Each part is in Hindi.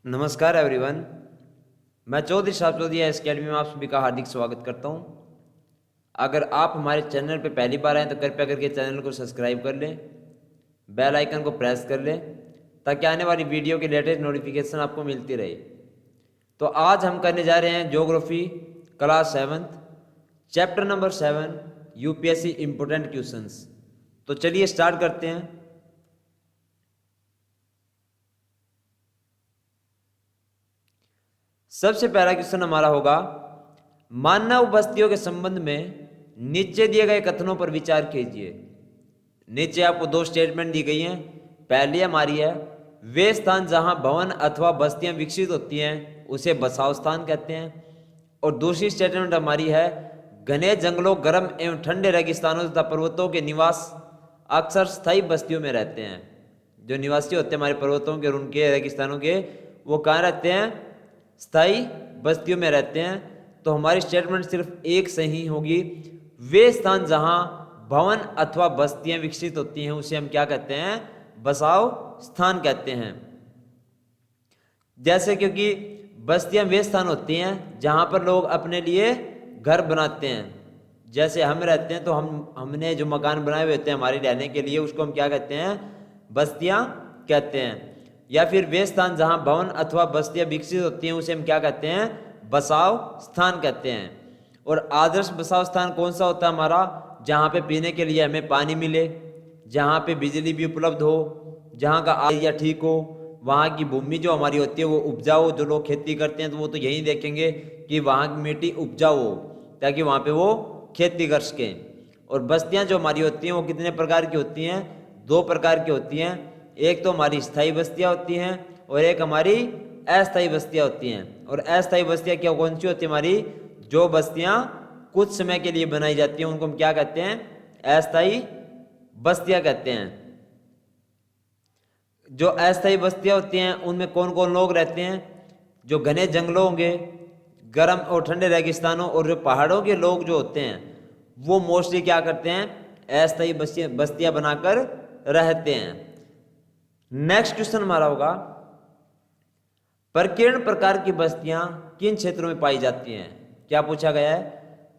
नमस्कार एवरीवन। मैं चौधरी साहब चौधरी इस अकेडमी में आप सभी का हार्दिक स्वागत करता हूं। अगर आप हमारे चैनल पर पहली बार आए तो कृपया करके चैनल को सब्सक्राइब कर लें, बेल आइकन को प्रेस कर लें ताकि आने वाली वीडियो की लेटेस्ट नोटिफिकेशन आपको मिलती रहे। तो आज हम करने जा रहे हैं geography class 7 chapter number 7 UPSC important questions. तो चलिए स्टार्ट करते हैं। सबसे पहला क्वेश्चन हमारा होगा, मानव बस्तियों के संबंध में नीचे दिए गए कथनों पर विचार कीजिए। नीचे आपको दो स्टेटमेंट दी गई हैं। पहली हमारी है, वे स्थान जहां भवन अथवा बस्तियां विकसित होती हैं उसे बसाव स्थान कहते हैं। और दूसरी स्टेटमेंट हमारी है, घने जंगलों, गर्म एवं ठंडे रेगिस्तानों तथा पर्वतों के निवास अक्सर स्थायी बस्तियों में रहते हैं। जो निवासी होते हैं हमारे पर्वतों के और उनके रेगिस्तानों के, वो कहाँ रहते हैं? स्थायी बस्तियों में रहते हैं। तो हमारी स्टेटमेंट सिर्फ एक सही होगी। वे स्थान जहां भवन अथवा बस्तियां विकसित होती हैं उसे हम क्या कहते हैं? बसाव स्थान कहते हैं। जैसे क्योंकि बस्तियां वे स्थान होती हैं जहां पर लोग अपने लिए घर बनाते हैं। जैसे हम रहते हैं तो हमने जो मकान बनाए हुए होते हैं हमारे रहने के लिए, उसको हम क्या कहते हैं? बस्तियां कहते हैं। या फिर वे स्थान जहां भवन अथवा बस्तियां विकसित होती हैं उसे हम क्या कहते हैं? बसाव स्थान कहते हैं। और आदर्श बसाव स्थान कौन सा होता है हमारा? जहां पे पीने के लिए हमें पानी मिले, जहां पे बिजली भी उपलब्ध हो, जहां का एरिया ठीक हो, वहां की भूमि जो हमारी होती है वो उपजाऊ। जो लोग खेती करते हैं तो वो तो यही देखेंगे कि वहां की मिट्टी उपजाऊ हो ताकि वहां पे वो खेती कर सकें। और बस्तियां जो हमारी होती हैं वो कितने प्रकार की होती हैं? दो प्रकार की होती हैं। एक तो हमारी स्थायी बस्तियां होती हैं और एक हमारी अस्थायी बस्तियां होती हैं। और अस्थायी बस्तियां क्या कौन सी होती है हमारी? जो बस्तियां कुछ समय के लिए बनाई जाती हैं उनको हम क्या कहते हैं? अस्थायी बस्तियां कहते हैं। जो अस्थायी बस्तियां होती हैं उनमें कौन कौन लोग रहते हैं? जो घने जंगलों होंगे, गर्म और ठंडे रेगिस्तानों और जो पहाड़ों के लोग जो होते हैं वो मोस्टली क्या करते हैं? अस्थायी बस्तियां बनाकर रहते हैं। नेक्स्ट क्वेश्चन हमारा होगा, प्रकीर्ण प्रकार की बस्तियां किन क्षेत्रों में पाई जाती हैं? क्या पूछा गया है?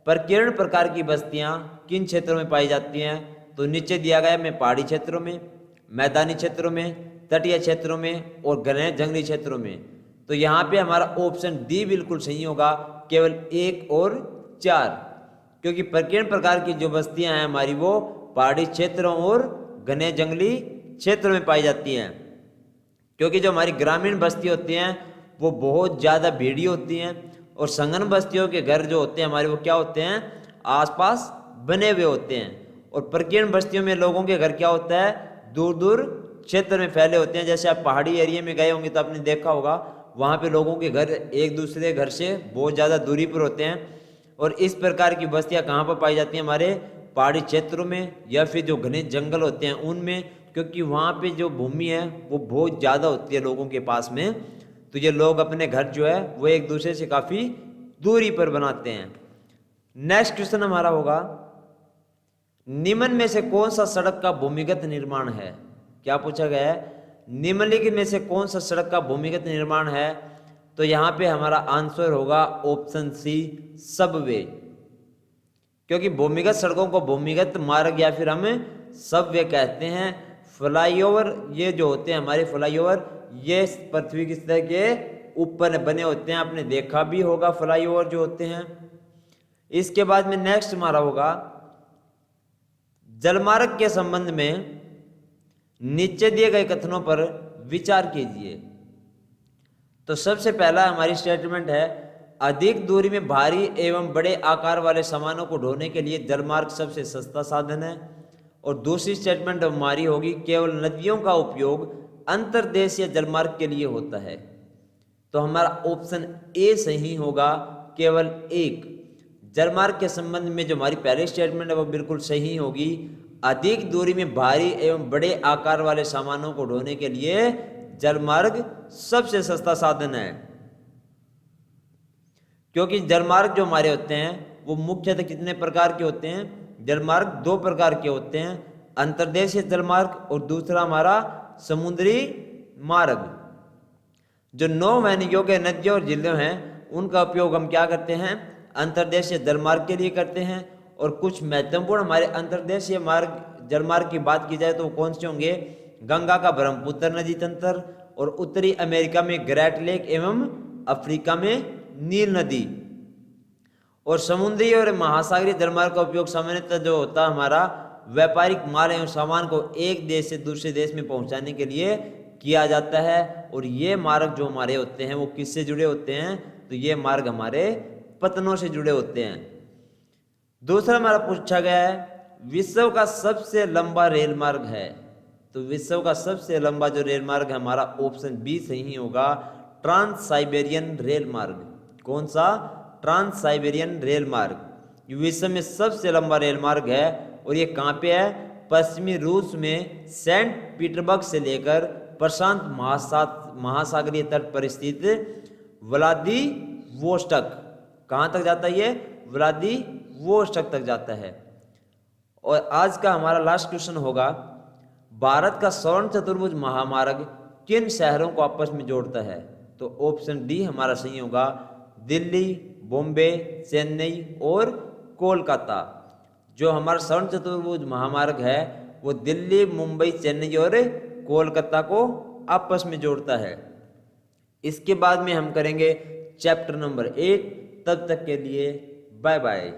प्रकीर्ण प्रकार की बस्तियां किन क्षेत्रों में पाई जाती हैं? तो नीचे दिया गया है, पहाड़ी क्षेत्रों में, मैदानी क्षेत्रों में, तटीय क्षेत्रों में और घने जंगली क्षेत्रों में। तो यहाँ पे हमारा ऑप्शन डी बिल्कुल सही होगा, केवल 1 और 4। क्योंकि प्रकीर्ण प्रकार की जो बस्तियां हैं हमारी वो पहाड़ी क्षेत्रों और घने जंगली क्षेत्र में पाई जाती हैं। क्योंकि जो हमारी ग्रामीण बस्ती होती हैं वो बहुत ज़्यादा भीड़ी होती हैं और संघन बस्तियों के घर जो होते हैं हमारे वो क्या होते हैं? आसपास बने हुए होते हैं। और प्रकीर्ण बस्तियों में लोगों के घर क्या होता है? दूर दूर क्षेत्र में फैले होते हैं। जैसे आप पहाड़ी एरिया में गए होंगे तो आपने देखा होगा वहाँ पे लोगों के घर एक दूसरे घर से बहुत ज़्यादा दूरी पर होते हैं। और इस प्रकार की बस्तियाँ कहाँ पर पाई जाती हैं? हमारे पहाड़ी क्षेत्रों में या फिर जो घने जंगल होते हैं उनमें। क्योंकि वहाँ पे जो भूमि है वो बहुत ज़्यादा होती है लोगों के पास में, तो ये लोग अपने घर जो है वो एक दूसरे से काफ़ी दूरी पर बनाते हैं। नेक्स्ट क्वेश्चन हमारा होगा, निम्न में से कौन सा सड़क का भूमिगत निर्माण है? क्या पूछा गया है? निम्नलिखित में से कौन सा सड़क का भूमिगत निर्माण है? तो यहाँ पे हमारा आंसर होगा ऑप्शन सी, सबवे। क्योंकि भूमिगत सड़कों को भूमिगत मार्ग या फिर हम सबवे कहते हैं। फ्लाईओवर ये जो होते हैं हमारे फ्लाईओवर, ये पृथ्वी की सतह के ऊपर बने होते हैं। आपने देखा भी होगा फ्लाईओवर जो होते हैं। इसके बाद में नेक्स्ट हमारा होगा, जलमार्ग के संबंध में नीचे दिए गए कथनों पर विचार कीजिए। तो सबसे पहला हमारी स्टेटमेंट है, अधिक दूरी में भारी एवं बड़े आकार वाले सामानों को ढोने के लिए जलमार्ग सबसे सस्ता साधन है। और दूसरी स्टेटमेंट हमारी होगी, केवल नदियों का उपयोग अंतर्देशीय जलमार्ग के लिए होता है। तो हमारा ऑप्शन ए सही होगा, केवल 1। जलमार्ग के संबंध में जो हमारी पहली स्टेटमेंट है वो बिल्कुल सही होगी। अधिक दूरी में भारी एवं बड़े आकार वाले सामानों को ढोने के लिए जलमार्ग सबसे सस्ता साधन है। क्योंकि जलमार्ग जो हमारे होते हैं वो मुख्यतः कितने प्रकार के होते हैं? जलमार्ग 2 प्रकार के होते हैं, अंतर्देशीय जलमार्ग और दूसरा हमारा समुद्री मार्ग। जो 9 बहने योग्य नदियों और झीलें हैं उनका उपयोग हम क्या करते हैं, अंतर्देशीय जलमार्ग के लिए करते हैं। और कुछ महत्वपूर्ण हमारे अंतर्देशीय मार्ग जलमार्ग की बात की जाए तो वो कौन से होंगे, गंगा का ब्रह्मपुत्र नदी तंत्र, और उत्तरी अमेरिका में ग्रेट लेक एवं अफ्रीका में नील नदी। और समुद्री और महासागरीय जलमार्ग का उपयोग सामान्यतः जो होता है हमारा व्यापारिक माल एवं सामान को एक देश से दूसरे देश में पहुंचाने के लिए किया जाता है। और ये मार्ग जो हमारे होते हैं वो किससे जुड़े होते हैं, तो ये मार्ग हमारे पतनों से जुड़े होते हैं। दूसरा हमारा पूछा गया है विश्व का सबसे लंबा रेल मार्ग है, तो विश्व का सबसे लंबा जो रेल मार्ग है हमारा ऑप्शन बी सही होगा, ट्रांस साइबेरियन रेल मार्ग। कौन सा, ट्रांस साइबेरियन रेल मार्ग। विश्व में सबसे लंबा रेल मार्ग है और ये कहाँ पे है, पश्चिमी रूस में सेंट पीटर्सबर्ग से लेकर प्रशांत महासागरीय तट पर स्थित व्लादिवोस्टोक, कहाँ तक जाता है ये, व्लादिवोस्टोक तक जाता है। और आज का हमारा लास्ट क्वेश्चन होगा, भारत का स्वर्ण चतुर्भुज महामार्ग किन शहरों को आपस में जोड़ता है, तो ऑप्शन डी हमारा सही होगा, दिल्ली, बॉम्बे, चेन्नई और कोलकाता। जो हमारा स्वर्ण चतुर्भुज महामार्ग है वो दिल्ली, मुंबई, चेन्नई और कोलकाता को आपस में जोड़ता है। इसके बाद में हम करेंगे चैप्टर नंबर 8। तब तक के लिए बाय बाय।